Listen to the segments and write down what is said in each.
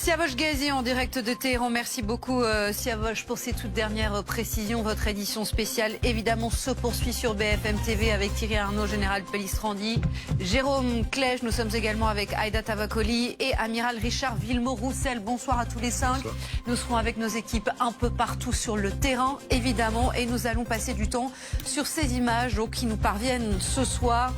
Siavosh Ghazi en direct de Téhéran. Merci beaucoup Siavosh pour ces toutes dernières précisions. Votre édition spéciale évidemment se poursuit sur BFM TV avec Thierry Arnaud, Général Pellistrandi, Jérôme Clèche. Nous sommes également avec Aïda Tavakoli et Amiral Richard Villemot-Roussel. Bonsoir à tous les cinq. Bonsoir. Nous serons avec nos équipes un peu partout sur le terrain évidemment et nous allons passer du temps sur ces images qui nous parviennent ce soir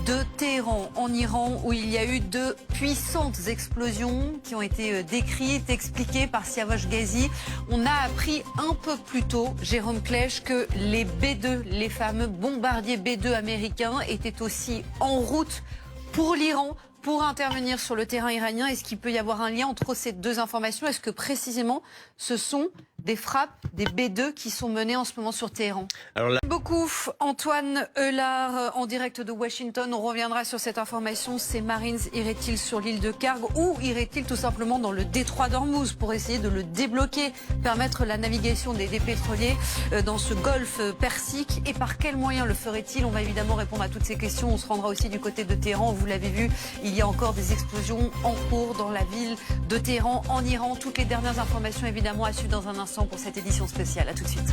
de Téhéran en Iran où il y a eu de puissantes explosions qui ont été décrites, expliquées par Siavosh Ghazi. On a appris un peu plus tôt, Jérôme Clèche, que les B-2, les fameux bombardiers B-2 américains, étaient aussi en route pour l'Iran pour intervenir sur le terrain iranien. Est-ce qu'il peut y avoir un lien entre ces deux informations? Est-ce que précisément ce sont des frappes, des B-2 qui sont menées en ce moment sur Téhéran? Merci beaucoup Antoine Eulard en direct de Washington. On reviendra sur cette information. Ces Marines iraient-ils sur l'île de Karg ou iraient-ils tout simplement dans le détroit d'Ormuz pour essayer de le débloquer, permettre la navigation des pétroliers dans ce golfe persique? Et par quels moyens le ferait-il? On va évidemment répondre à toutes ces questions. On se rendra aussi du côté de Téhéran. Vous l'avez vu, il y a encore des explosions en cours dans la ville de Téhéran, en Iran. Toutes les dernières informations évidemment à suivre dans un instant pour cette édition spéciale. À tout de suite.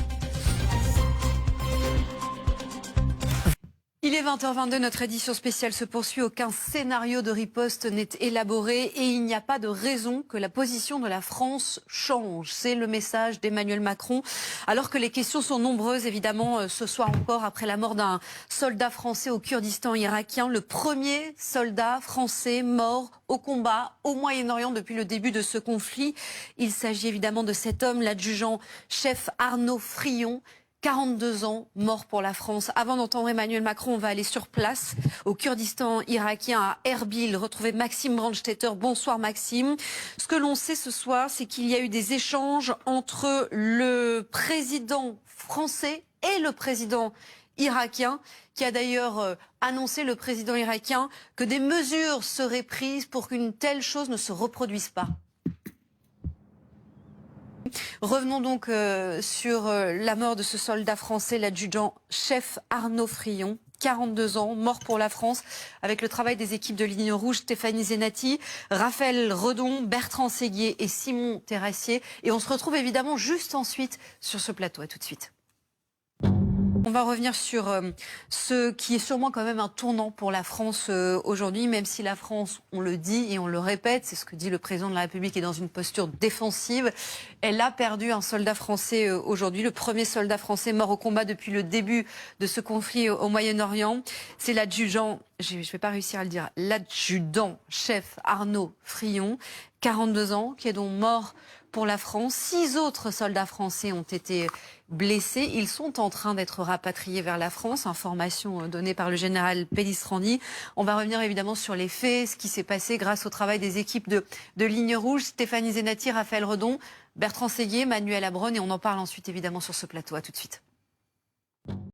Il est 20h22, notre édition spéciale se poursuit. Aucun scénario de riposte n'est élaboré et il n'y a pas de raison que la position de la France change. C'est le message d'Emmanuel Macron. Alors que les questions sont nombreuses, évidemment, ce soir encore, après la mort d'un soldat français au Kurdistan irakien, le premier soldat français mort au combat au Moyen-Orient depuis le début de ce conflit. Il s'agit évidemment de cet homme, l'adjudant-chef Arnaud Frion, 42 ans, mort pour la France. Avant d'entendre Emmanuel Macron, on va aller sur place, au Kurdistan irakien, à Erbil, retrouver Maxime Brandstetter. Bonsoir Maxime. Ce que l'on sait ce soir, c'est qu'il y a eu des échanges entre le président français et le président irakien, qui a d'ailleurs annoncé, le président irakien, que des mesures seraient prises pour qu'une telle chose ne se reproduise pas. Revenons donc sur la mort de ce soldat français, l'adjudant-chef Arnaud Frion, 42 ans, mort pour la France, avec le travail des équipes de Ligne Rouge, Stéphanie Zenati, Raphaël Redon, Bertrand Séguier et Simon Terrassier. Et on se retrouve évidemment juste ensuite sur ce plateau. À tout de suite. On va revenir sur ce qui est sûrement quand même un tournant pour la France aujourd'hui, même si la France, on le dit et on le répète, c'est ce que dit le président de la République, est dans une posture défensive. Elle a perdu un soldat français aujourd'hui, le premier soldat français mort au combat depuis le début de ce conflit au Moyen-Orient. C'est l'adjudant, je ne vais pas réussir à le dire, l'adjudant-chef Arnaud Frion, 42 ans, qui est donc mort pour la France. 6 autres soldats français ont été blessés. Ils sont en train d'être rapatriés vers la France. Information donnée par le général Pellistrandi. On va revenir évidemment sur les faits, ce qui s'est passé grâce au travail des équipes de Ligne Rouge, Stéphanie Zenati, Raphaël Redon, Bertrand Séguier, Manuel Abronne. Et on en parle ensuite évidemment sur ce plateau. À tout de suite.